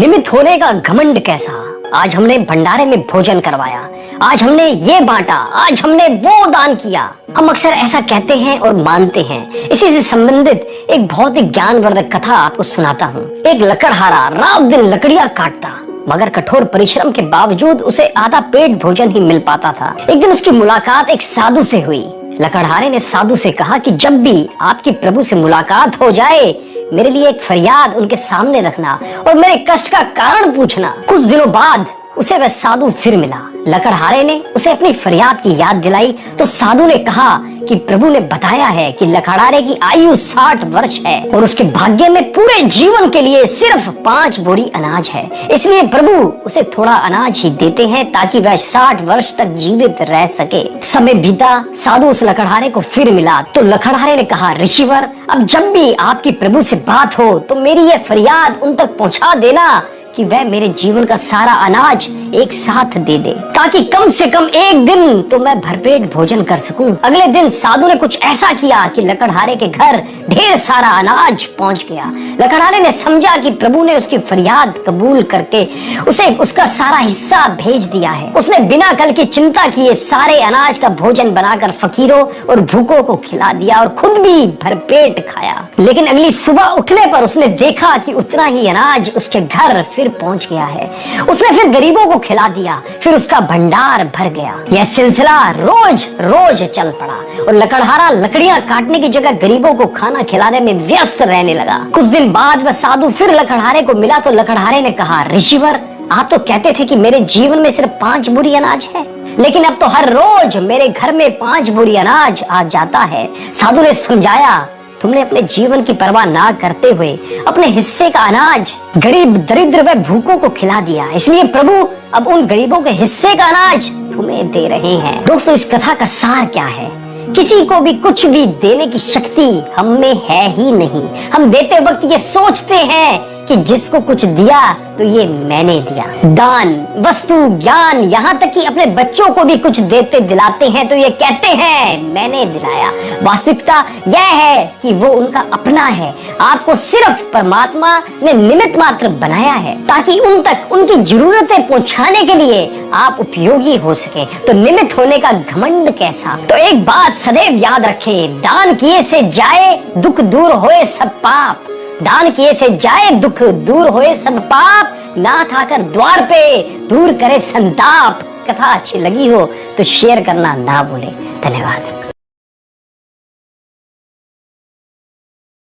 निमित्त होने का घमंड कैसा। आज हमने भंडारे में भोजन करवाया, आज हमने ये बांटा, आज हमने वो दान किया। हम अक्सर ऐसा कहते हैं और मानते हैं। इसी से संबंधित एक बहुत ही ज्ञानवर्धक कथा आपको सुनाता हूँ। एक लकड़हारा रात दिन लकड़ियां काटता, मगर कठोर परिश्रम के बावजूद उसे आधा पेट भोजन ही मिल पाता था। एक दिन उसकी मुलाकात एक साधु से हुई। लकड़हारे ने साधु से कहा कि जब भी आपकी प्रभु से मुलाकात हो जाए, मेरे लिए एक फरियाद उनके सामने रखना और मेरे कष्ट का कारण पूछना। कुछ दिनों बाद उसे वह साधु फिर मिला। लकड़हारे ने उसे अपनी फरियाद की याद दिलाई तो साधु ने कहा कि प्रभु ने बताया है कि लकड़हारे की आयु 60 वर्ष है और उसके भाग्य में पूरे जीवन के लिए सिर्फ 5 बोरी अनाज है। इसलिए प्रभु उसे थोड़ा अनाज ही देते हैं ताकि वह 60 वर्ष तक जीवित रह सके। समय बीता, साधु उस लकड़हारे को फिर मिला तो लकड़हारे ने कहा, ऋषिवर, अब जब भी आपकी प्रभु से बात हो तो मेरी ये फरियाद उन तक पहुंचा देना कि वह मेरे जीवन का सारा अनाज एक साथ दे दे, ताकि कम से कम एक दिन तो मैं भरपेट भोजन कर सकूं। अगले दिन साधु ने कुछ ऐसा किया कि लकड़हारे के घर ढेर सारा अनाज पहुंच गया। लकड़हारे ने समझा कि प्रभु ने उसकी फरियाद कबूल करके उसे उसका सारा हिस्सा भेज दिया है। उसने बिना कल की चिंता किए सारे अनाज का भोजन बनाकर फकीरों और भूखों को खिला दिया और खुद भी भरपेट खाया। लेकिन अगली सुबह उठने पर उसने देखा कि उतना ही अनाज उसके घर फिर पहुंच गया है। उसने फिर गरीबों को खिला दिया, फिर उसका भंडार भर गया। यह सिलसिला रोज रोज चल पड़ा और लकड़हारा लकड़ियां काटने की जगह गरीबों को खाना खिलाने में व्यस्त रहने लगा। कुछ दिन बाद वह साधु फिर लकड़हारे को मिला तो लकड़हारे ने कहा, ऋषिवर, आप तो कहते थे कि मेरे जीवन में सिर्फ 5 बोरी अनाज है, लेकिन अब तो हर रोज मेरे घर में 5 बोरी अनाज आ जाता है। साधु ने समझाया, तुमने अपने जीवन की परवाह ना करते हुए अपने हिस्से का अनाज गरीब, दरिद्र व भूखों को खिला दिया, इसलिए प्रभु अब उन गरीबों के हिस्से का अनाज तुम्हें दे रहे हैं। दोस्तों, इस कथा का सार क्या है? किसी को भी कुछ भी देने की शक्ति हम में है ही नहीं। हम देते वक्त ये सोचते हैं कि जिसको कुछ दिया तो ये मैंने दिया। दान, वस्तु, ज्ञान, यहाँ तक कि अपने बच्चों को भी कुछ देते दिलाते हैं तो ये कहते हैं मैंने दिलाया। वास्तविकता यह है कि वो उनका अपना है। आपको सिर्फ परमात्मा ने निमित्त मात्र बनाया है ताकि उन तक उनकी जरूरतें पहुंचाने के लिए आप उपयोगी हो सके। तो निमित्त होने का घमंड कैसा? तो एक बात सदैव याद रखें, दान किए से जाए दुख दूर होए सब पाप। दान किए से जाए दुख दूर होए सब पाप, नाथ आकर द्वार पे दूर करे संताप। कथा अच्छी लगी हो तो शेयर करना ना भूले। धन्यवाद।